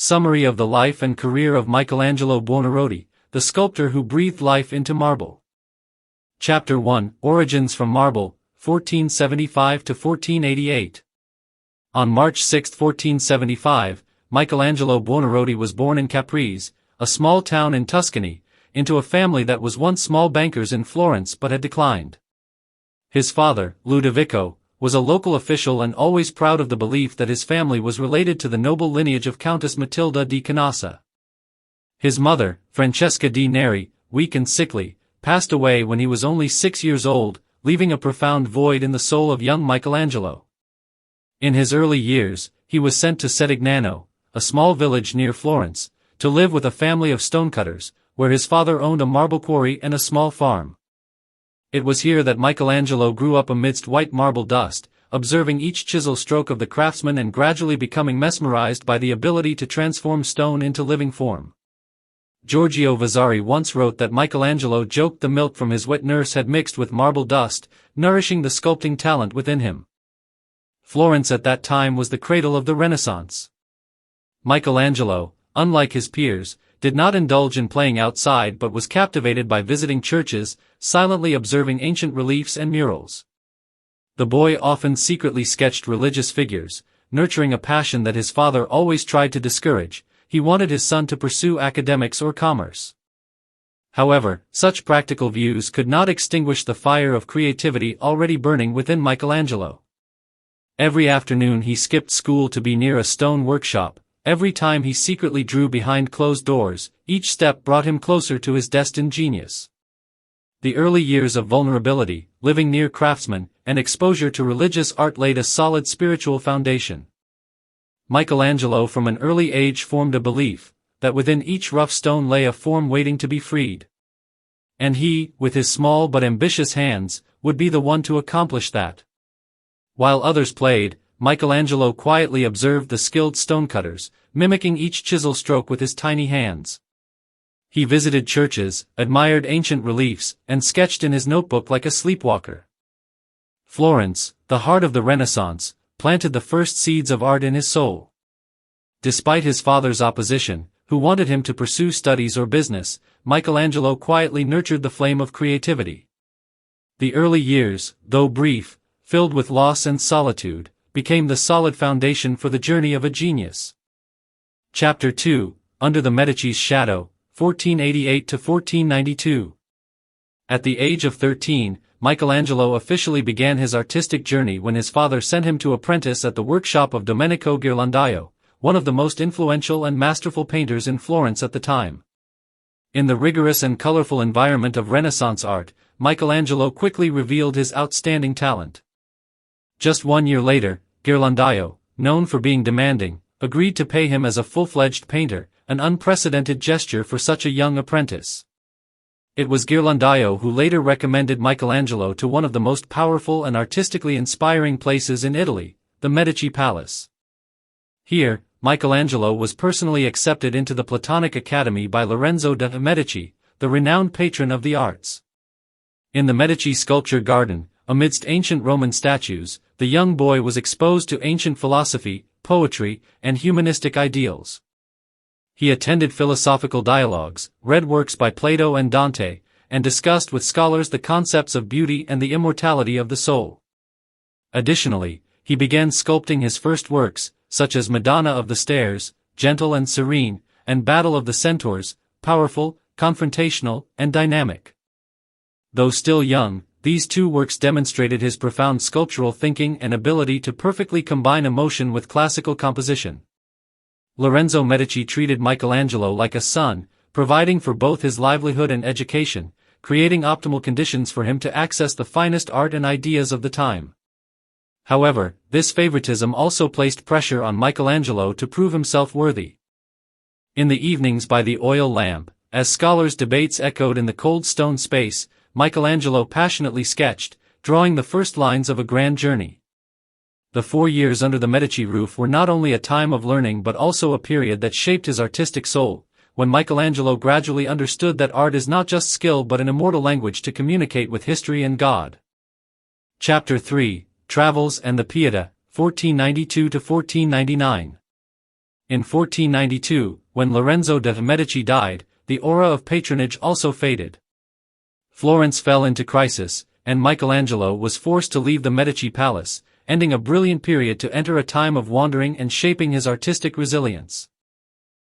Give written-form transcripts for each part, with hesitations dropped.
Summary of the life and career of Michelangelo Buonarroti, the sculptor who breathed life into marble. Chapter 1, Origins from Marble, 1475 to 1488. On March 6, 1475, Michelangelo Buonarroti was born in Caprese, a small town in Tuscany, into a family that was once small bankers in Florence but had declined. His father, Ludovico, was a local official and always proud of the belief that his family was related to the noble lineage of Countess Matilda di Canossa. His mother, Francesca di Neri, weak and sickly, passed away when he was only 6 years old, leaving a profound void in the soul of young Michelangelo. In his early years, he was sent to Setignano, a small village near Florence, to live with a family of stonecutters, where his father owned a marble quarry and a small farm. It was here that Michelangelo grew up amidst white marble dust, observing each chisel stroke of the craftsman and gradually becoming mesmerized by the ability to transform stone into living form. Giorgio Vasari once wrote that Michelangelo joked the milk from his wet nurse had mixed with marble dust, nourishing the sculpting talent within him. Florence at that time was the cradle of the Renaissance. Michelangelo, unlike his peers, did not indulge in playing outside but was captivated by visiting churches, silently observing ancient reliefs and murals. The boy often secretly sketched religious figures, nurturing a passion that his father always tried to discourage. He wanted his son to pursue academics or commerce. However, such practical views could not extinguish the fire of creativity already burning within Michelangelo. Every afternoon he skipped school to be near a stone workshop. Every time he secretly drew behind closed doors, each step brought him closer to his destined genius. The early years of vulnerability, living near craftsmen, and exposure to religious art laid a solid spiritual foundation. Michelangelo from an early age formed a belief that within each rough stone lay a form waiting to be freed. And he, with his small but ambitious hands, would be the one to accomplish that. While others played, Michelangelo quietly observed the skilled stonecutters, mimicking each chisel stroke with his tiny hands. He visited churches, admired ancient reliefs, and sketched in his notebook like a sleepwalker. Florence, the heart of the Renaissance, planted the first seeds of art in his soul. Despite his father's opposition, who wanted him to pursue studies or business, Michelangelo quietly nurtured the flame of creativity. The early years, though brief, filled with loss and solitude, became the solid foundation for the journey of a genius. Chapter 2, Under the Medici's Shadow, 1488 to 1492. At the age of 13, Michelangelo officially began his artistic journey when his father sent him to apprentice at the workshop of Domenico Ghirlandaio, one of the most influential and masterful painters in Florence at the time. In the rigorous and colorful environment of Renaissance art, Michelangelo quickly revealed his outstanding talent. Just 1 year later, Ghirlandaio, known for being demanding, agreed to pay him as a full-fledged painter, an unprecedented gesture for such a young apprentice. It was Ghirlandaio who later recommended Michelangelo to one of the most powerful and artistically inspiring places in Italy, the Medici Palace. Here, Michelangelo was personally accepted into the Platonic Academy by Lorenzo de' Medici, the renowned patron of the arts. In the Medici sculpture garden, amidst ancient Roman statues, the young boy was exposed to ancient philosophy, poetry, and humanistic ideals. He attended philosophical dialogues, read works by Plato and Dante, and discussed with scholars the concepts of beauty and the immortality of the soul. Additionally, he began sculpting his first works, such as Madonna of the Stairs, gentle and serene, and Battle of the Centaurs, powerful, confrontational, and dynamic. Though still young, these two works demonstrated his profound sculptural thinking and ability to perfectly combine emotion with classical composition. Lorenzo Medici treated Michelangelo like a son, providing for both his livelihood and education, creating optimal conditions for him to access the finest art and ideas of the time. However, this favoritism also placed pressure on Michelangelo to prove himself worthy. In the evenings by the oil lamp, as scholars' debates echoed in the cold stone space, Michelangelo passionately sketched, drawing the first lines of a grand journey. The 4 years under the Medici roof were not only a time of learning but also a period that shaped his artistic soul, when Michelangelo gradually understood that art is not just skill but an immortal language to communicate with history and God. Chapter 3, Travels and the Pietà, 1492 to 1499. In 1492, when Lorenzo de' Medici died, the aura of patronage also faded. Florence fell into crisis, and Michelangelo was forced to leave the Medici palace, ending a brilliant period to enter a time of wandering and shaping his artistic resilience.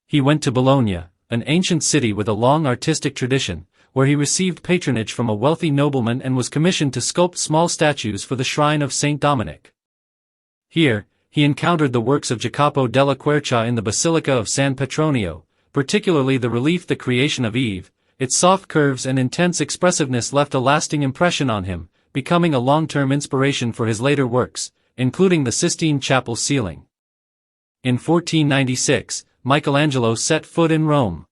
He went to Bologna, an ancient city with a long artistic tradition, where he received patronage from a wealthy nobleman and was commissioned to sculpt small statues for the shrine of Saint Dominic. Here, he encountered the works of Jacopo della Quercia in the Basilica of San Petronio, particularly the relief The Creation of Eve. Its soft curves and intense expressiveness left a lasting impression on him, becoming a long-term inspiration for his later works, including the Sistine Chapel ceiling. In 1496, Michelangelo set foot in Rome.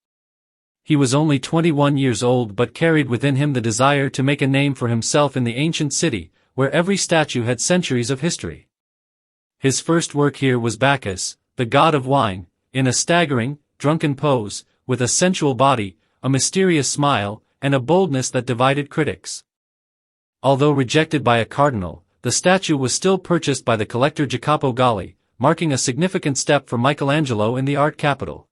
He was only 21 years old but carried within him the desire to make a name for himself in the ancient city, where every statue had centuries of history. His first work here was Bacchus, the god of wine, in a staggering, drunken pose, with a sensual body, a mysterious smile, and a boldness that divided critics. Although rejected by a cardinal, the statue was still purchased by the collector Jacopo Galli, marking a significant step for Michelangelo in the art capital.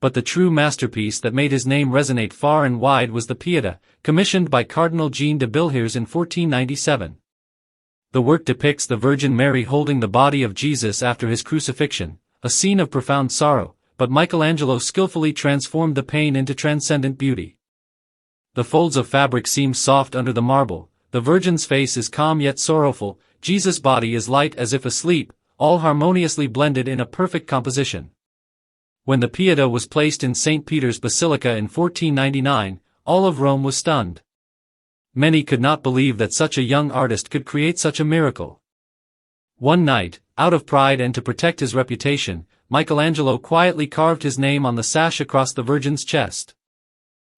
But the true masterpiece that made his name resonate far and wide was the Pietà, commissioned by Cardinal Jean de Bilhers in 1497. The work depicts the Virgin Mary holding the body of Jesus after his crucifixion, a scene of profound sorrow, but Michelangelo skillfully transformed the pain into transcendent beauty. The folds of fabric seem soft under the marble, the Virgin's face is calm yet sorrowful, Jesus' body is light as if asleep, all harmoniously blended in a perfect composition. When the Pietà was placed in St. Peter's Basilica in 1499, all of Rome was stunned. Many could not believe that such a young artist could create such a miracle. One night, out of pride and to protect his reputation, Michelangelo quietly carved his name on the sash across the Virgin's chest.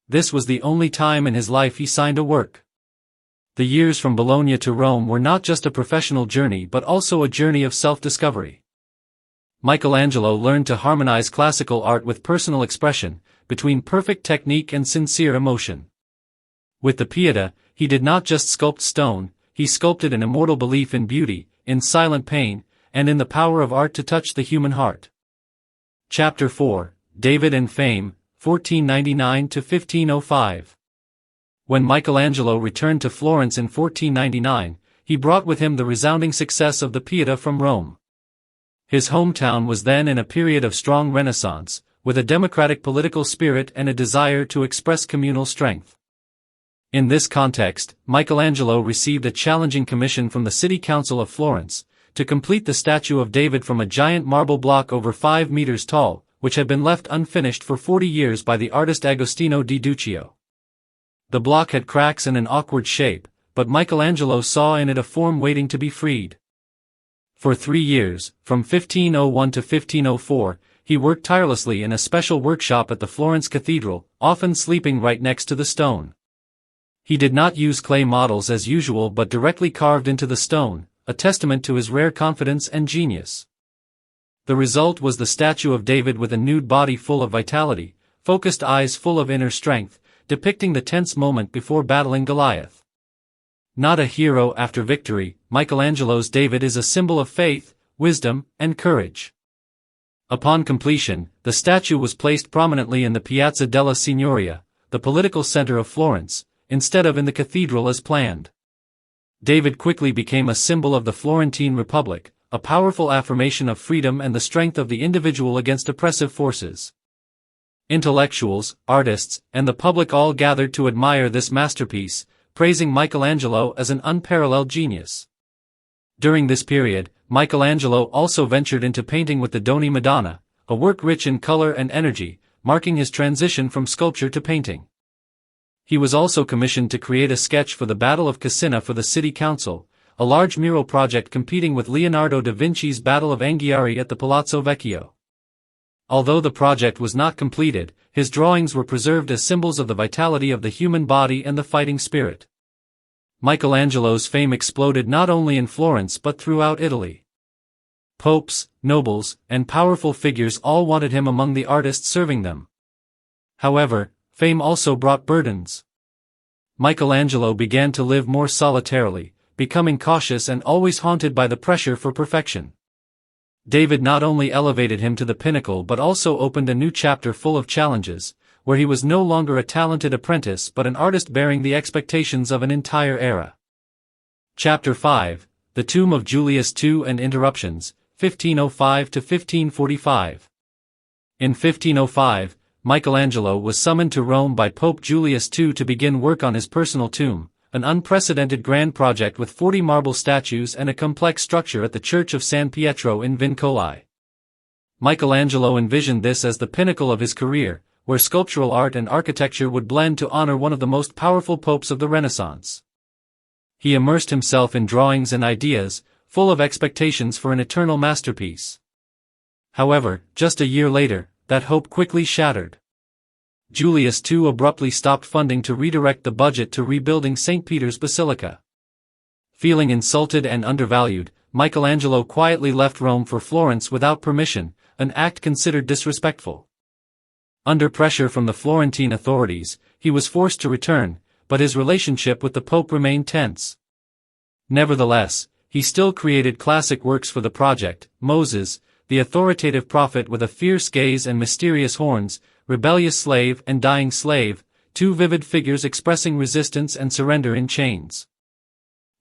This was the only time in his life he signed a work. The years from Bologna to Rome were not just a professional journey but also a journey of self-discovery. Michelangelo learned to harmonize classical art with personal expression, between perfect technique and sincere emotion. With the Pietà, he did not just sculpt stone, he sculpted an immortal belief in beauty, in silent pain, and in the power of art to touch the human heart. Chapter 4, David and Fame, 1499 to 1505. When Michelangelo returned to Florence in 1499, he brought with him the resounding success of the Pietà from Rome. His hometown was then in a period of strong renaissance, with a democratic political spirit and a desire to express communal strength. In this context, Michelangelo received a challenging commission from the City Council of Florence, to complete the statue of David from a giant marble block over 5 meters tall, which had been left unfinished for 40 years by the artist Agostino di Duccio. The block had cracks and an awkward shape, but Michelangelo saw in it a form waiting to be freed. For 3 years, from 1501 to 1504, he worked tirelessly in a special workshop at the Florence Cathedral, often sleeping right next to the stone. He did not use clay models as usual but directly carved into the stone, a testament to his rare confidence and genius. The result was the statue of David with a nude body full of vitality, focused eyes full of inner strength, depicting the tense moment before battling Goliath. Not a hero after victory, Michelangelo's David is a symbol of faith, wisdom, and courage. Upon completion, the statue was placed prominently in the Piazza della Signoria, the political center of Florence, instead of in the cathedral as planned. David quickly became a symbol of the Florentine Republic, a powerful affirmation of freedom and the strength of the individual against oppressive forces. Intellectuals, artists, and the public all gathered to admire this masterpiece, praising Michelangelo as an unparalleled genius. During this period, Michelangelo also ventured into painting with the Doni Madonna, a work rich in color and energy, marking his transition from sculpture to painting. He was also commissioned to create a sketch for the Battle of Cassina for the City Council, a large mural project competing with Leonardo da Vinci's Battle of Anghiari at the Palazzo Vecchio. Although the project was not completed, his drawings were preserved as symbols of the vitality of the human body and the fighting spirit. Michelangelo's fame exploded not only in Florence but throughout Italy. Popes, nobles, and powerful figures all wanted him among the artists serving them. However, fame also brought burdens. Michelangelo began to live more solitarily, becoming cautious and always haunted by the pressure for perfection. David not only elevated him to the pinnacle but also opened a new chapter full of challenges, where he was no longer a talented apprentice but an artist bearing the expectations of an entire era. Chapter 5, The Tomb of Julius II and Interruptions, 1505 to 1545. In 1505, Michelangelo was summoned to Rome by Pope Julius II to begin work on his personal tomb, an unprecedented grand project with 40 marble statues and a complex structure at the Church of San Pietro in Vincoli. Michelangelo envisioned this as the pinnacle of his career, where sculptural art and architecture would blend to honor one of the most powerful popes of the Renaissance. He immersed himself in drawings and ideas, full of expectations for an eternal masterpiece. However, just a year later, that hope quickly shattered. Julius II abruptly stopped funding to redirect the budget to rebuilding St. Peter's Basilica. Feeling insulted and undervalued, Michelangelo quietly left Rome for Florence without permission, an act considered disrespectful. Under pressure from the Florentine authorities, he was forced to return, but his relationship with the Pope remained tense. Nevertheless, he still created classic works for the project: Moses, the authoritative prophet with a fierce gaze and mysterious horns, rebellious slave and dying slave, two vivid figures expressing resistance and surrender in chains.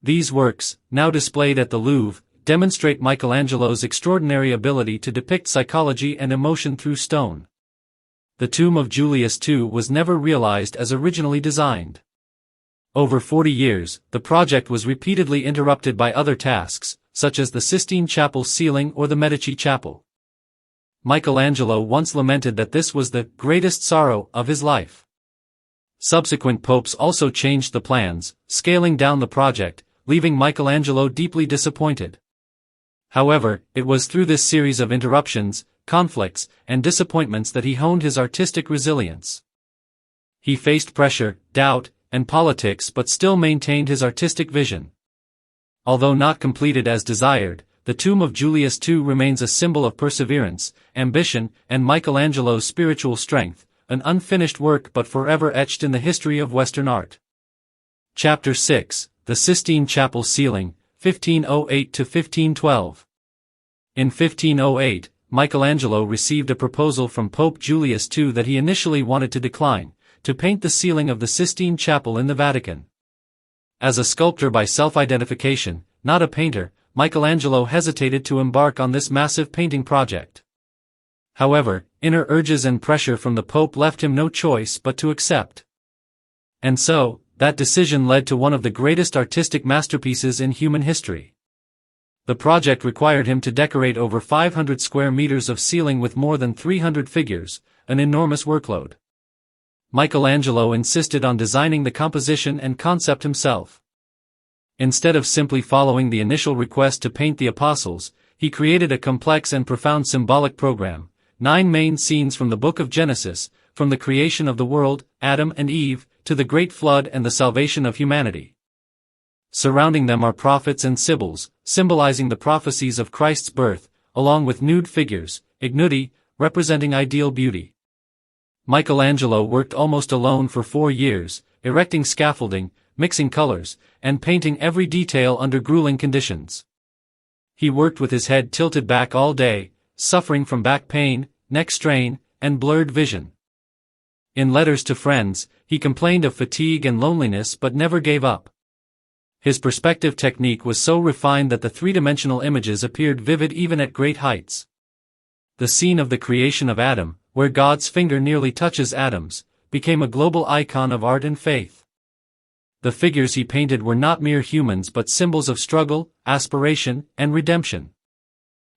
These works, now displayed at the Louvre, demonstrate Michelangelo's extraordinary ability to depict psychology and emotion through stone. The tomb of Julius II was never realized as originally designed. Over 40 years, the project was repeatedly interrupted by other tasks, such as the Sistine Chapel ceiling or the Medici chapel. Michelangelo once lamented that this was the greatest sorrow of his life. Subsequent popes also changed the plans, scaling down the project, leaving Michelangelo deeply disappointed. However, it was through this series of interruptions, conflicts, and disappointments that he honed his artistic resilience. He faced pressure, doubt, and politics but still maintained his artistic vision. Although not completed as desired, the tomb of Julius II remains a symbol of perseverance, ambition, and Michelangelo's spiritual strength, an unfinished work but forever etched in the history of Western art. Chapter 6, The Sistine Chapel Ceiling, 1508 to 1512. In 1508, Michelangelo received a proposal from Pope Julius II that he initially wanted to decline, to paint the ceiling of the Sistine Chapel in the Vatican. As a sculptor by self-identification, not a painter, Michelangelo hesitated to embark on this massive painting project. However, inner urges and pressure from the Pope left him no choice but to accept. And so, that decision led to one of the greatest artistic masterpieces in human history. The project required him to decorate over 500 square meters of ceiling with more than 300 figures, an enormous workload. Michelangelo insisted on designing the composition and concept himself. Instead of simply following the initial request to paint the apostles, he created a complex and profound symbolic program, 9 main scenes from the book of Genesis, from the creation of the world, Adam and Eve, to the Great Flood and the salvation of humanity. Surrounding them are prophets and sibyls, symbolizing the prophecies of Christ's birth, along with nude figures, ignudi, representing ideal beauty. Michelangelo worked almost alone for 4 years, erecting scaffolding, mixing colors, and painting every detail under grueling conditions. He worked with his head tilted back all day, suffering from back pain, neck strain, and blurred vision. In letters to friends, he complained of fatigue and loneliness but never gave up. His perspective technique was so refined that the three-dimensional images appeared vivid even at great heights. The scene of the creation of Adam, where God's finger nearly touches Adam's, became a global icon of art and faith. The figures he painted were not mere humans but symbols of struggle, aspiration, and redemption.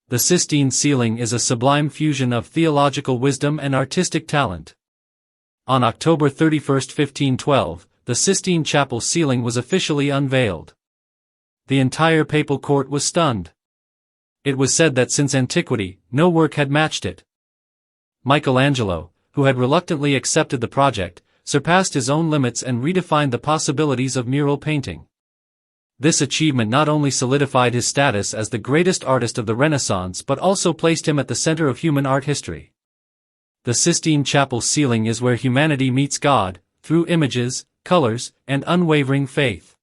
The Sistine ceiling is a sublime fusion of theological wisdom and artistic talent. On October 31, 1512, the Sistine Chapel ceiling was officially unveiled. The entire papal court was stunned. It was said that since antiquity, no work had matched it. Michelangelo, who had reluctantly accepted the project, surpassed his own limits and redefined the possibilities of mural painting. This achievement not only solidified his status as the greatest artist of the Renaissance but also placed him at the center of human art history. The Sistine Chapel ceiling is where humanity meets God, through images, colors, and unwavering faith.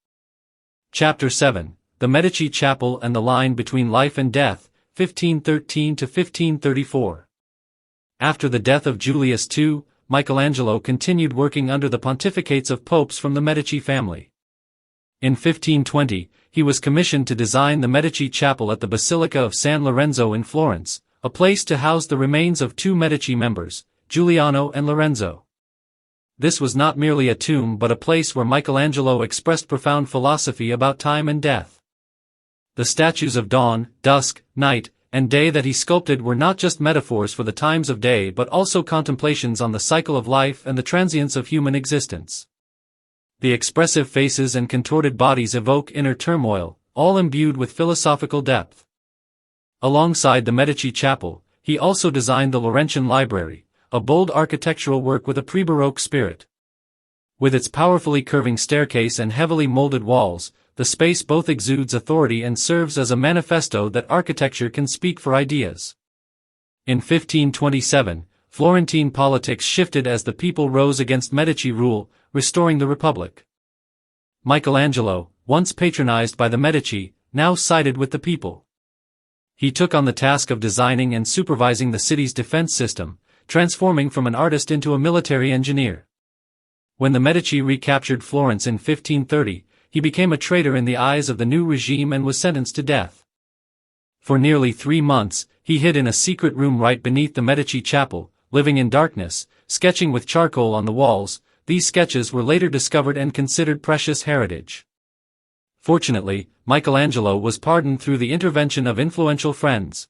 Chapter 7, The Medici Chapel and the Line Between Life and Death, 1513 to 1534. After the death of Julius II, Michelangelo continued working under the pontificates of popes from the Medici family. In 1520, he was commissioned to design the Medici Chapel at the Basilica of San Lorenzo in Florence, a place to house the remains of two Medici members, Giuliano and Lorenzo. This was not merely a tomb but a place where Michelangelo expressed profound philosophy about time and death. The statues of dawn, dusk, night, and day that he sculpted were not just metaphors for the times of day but also contemplations on the cycle of life and the transience of human existence. The expressive faces and contorted bodies evoke inner turmoil, all imbued with philosophical depth. Alongside the Medici Chapel, he also designed the Laurentian Library, a bold architectural work with a pre-Baroque spirit. With its powerfully curving staircase and heavily molded walls, the space both exudes authority and serves as a manifesto that architecture can speak for ideas. In 1527, Florentine politics shifted as the people rose against Medici rule, restoring the Republic. Michelangelo, once patronized by the Medici, now sided with the people. He took on the task of designing and supervising the city's defense system, transforming from an artist into a military engineer. When the Medici recaptured Florence in 1530, he became a traitor in the eyes of the new regime and was sentenced to death. For nearly 3 months, he hid in a secret room right beneath the Medici Chapel, living in darkness, sketching with charcoal on the walls. These sketches were later discovered and considered precious heritage. Fortunately, Michelangelo was pardoned through the intervention of influential friends.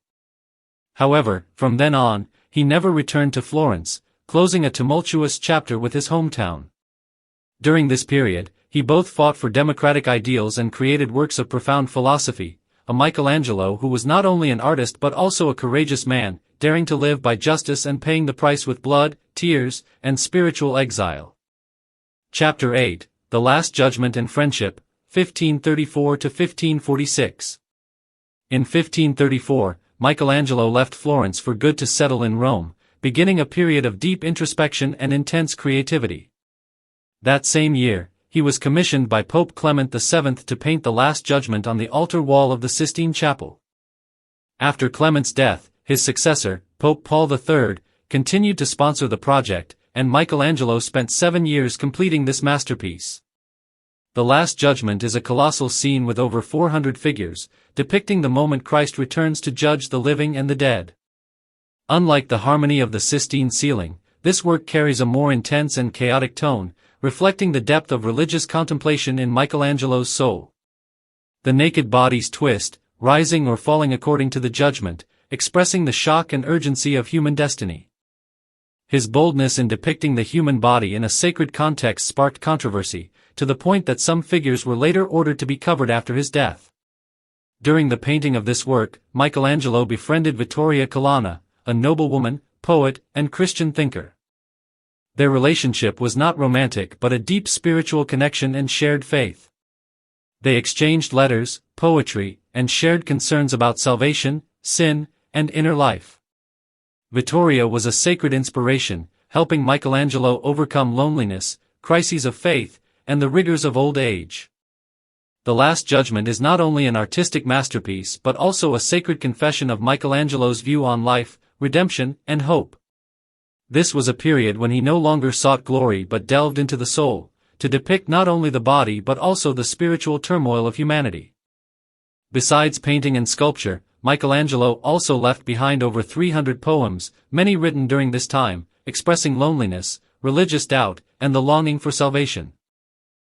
However, from then on, he never returned to Florence, closing a tumultuous chapter with his hometown. During this period, he both fought for democratic ideals and created works of profound philosophy, a Michelangelo who was not only an artist but also a courageous man, daring to live by justice and paying the price with blood, tears, and spiritual exile. Chapter 8, The Last Judgment and Friendship, 1534 to 1546. In 1534, Michelangelo left Florence for good to settle in Rome, beginning a period of deep introspection and intense creativity. That same year, he was commissioned by Pope Clement VII to paint the Last Judgment on the altar wall of the Sistine Chapel. After Clement's death, his successor, Pope Paul III, continued to sponsor the project, and Michelangelo spent 7 years completing this masterpiece. The Last Judgment is a colossal scene with over 400 figures, depicting the moment Christ returns to judge the living and the dead. Unlike the harmony of the Sistine ceiling, this work carries a more intense and chaotic tone, reflecting the depth of religious contemplation in Michelangelo's soul. The naked bodies twist, rising or falling according to the judgment, expressing the shock and urgency of human destiny. His boldness in depicting the human body in a sacred context sparked controversy, to the point that some figures were later ordered to be covered after his death. During the painting of this work, Michelangelo befriended Vittoria Colonna, a noblewoman, poet, and Christian thinker. Their relationship was not romantic but a deep spiritual connection and shared faith. They exchanged letters, poetry, and shared concerns about salvation, sin, and inner life. Vittoria was a sacred inspiration, helping Michelangelo overcome loneliness, crises of faith, and the rigors of old age. The Last Judgment is not only an artistic masterpiece but also a sacred confession of Michelangelo's view on life, redemption, and hope. This was a period when he no longer sought glory but delved into the soul, to depict not only the body but also the spiritual turmoil of humanity. Besides painting and sculpture, Michelangelo also left behind over 300 poems, many written during this time, expressing loneliness, religious doubt, and the longing for salvation.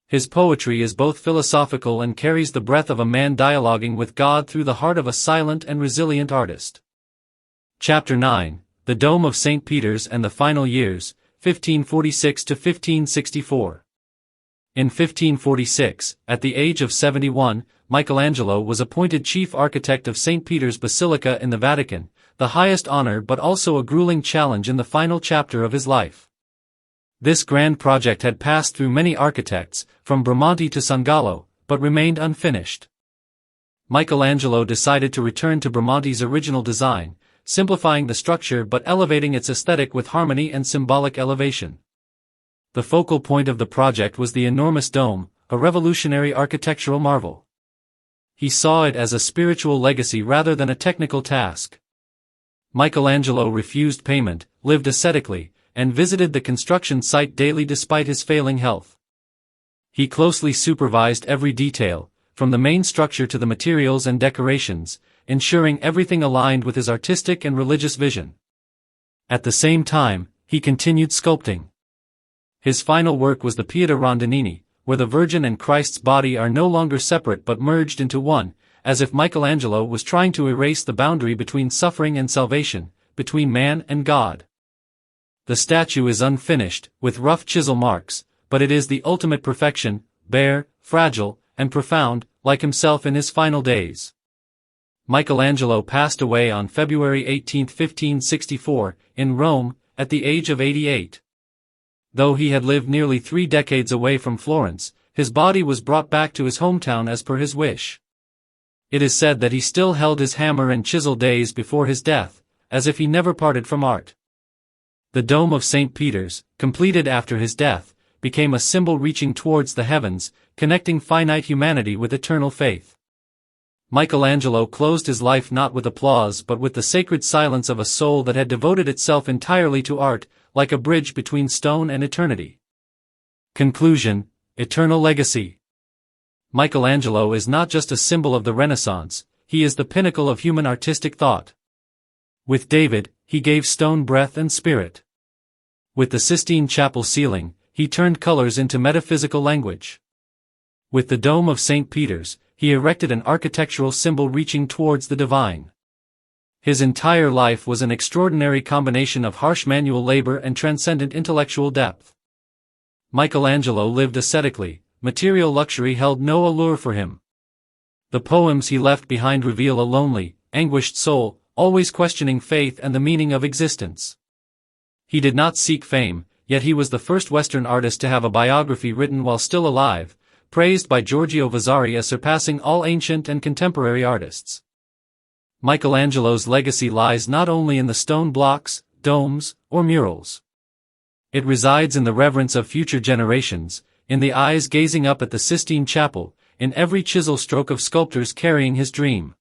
His poetry is both philosophical and carries the breath of a man dialoguing with God through the heart of a silent and resilient artist. Chapter 9, The Dome of St. Peter's and the Final Years, 1546 to 1564. In 1546, at the age of 71, Michelangelo was appointed chief architect of St. Peter's Basilica in the Vatican, the highest honor but also a grueling challenge in the final chapter of his life. This grand project had passed through many architects, from Bramante to Sangallo, but remained unfinished. Michelangelo decided to return to Bramante's original design, simplifying the structure but elevating its aesthetic with harmony and symbolic elevation. The focal point of the project was the enormous dome, a revolutionary architectural marvel. he saw it as a spiritual legacy rather than a technical task. Michelangelo refused payment, lived ascetically, and visited the construction site daily despite his failing health. He closely supervised every detail, from the main structure to the materials and decorations, ensuring everything aligned with his artistic and religious vision. At the same time, he continued sculpting. His final work was the Pietà Rondinini, where the Virgin and Christ's body are no longer separate but merged into one, as if Michelangelo was trying to erase the boundary between suffering and salvation, between man and God. The statue is unfinished, with rough chisel marks, but it is the ultimate perfection, bare, fragile, and profound, like himself in his final days. Michelangelo passed away on February 18, 1564, in Rome, at the age of 88. Though he had lived nearly 3 decades away from Florence, his body was brought back to his hometown as per his wish. It is said that he still held his hammer and chisel days before his death, as if he never parted from art. The dome of St. Peter's, completed after his death, became a symbol reaching towards the heavens, connecting finite humanity with eternal faith. Michelangelo closed his life not with applause but with the sacred silence of a soul that had devoted itself entirely to art, like a bridge between stone and eternity. Conclusion: Eternal legacy. Michelangelo is not just a symbol of the Renaissance, he is the pinnacle of human artistic thought. With David, he gave stone breath and spirit. With the Sistine Chapel ceiling, he turned colors into metaphysical language. With the dome of St. Peter's, he erected an architectural symbol reaching towards the divine. His entire life was an extraordinary combination of harsh manual labor and transcendent intellectual depth. Michelangelo lived ascetically, material luxury held no allure for him. The poems he left behind reveal a lonely, anguished soul, always questioning faith and the meaning of existence. He did not seek fame, yet he was the first Western artist to have a biography written while still alive, praised by Giorgio Vasari as surpassing all ancient and contemporary artists. Michelangelo's legacy lies not only in the stone blocks, domes, or murals. It resides in the reverence of future generations, in the eyes gazing up at the Sistine Chapel, in every chisel stroke of sculptors carrying his dream.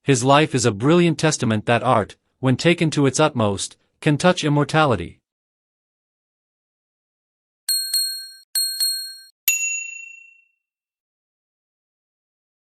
His life is a brilliant testament that art, when taken to its utmost, can touch immortality.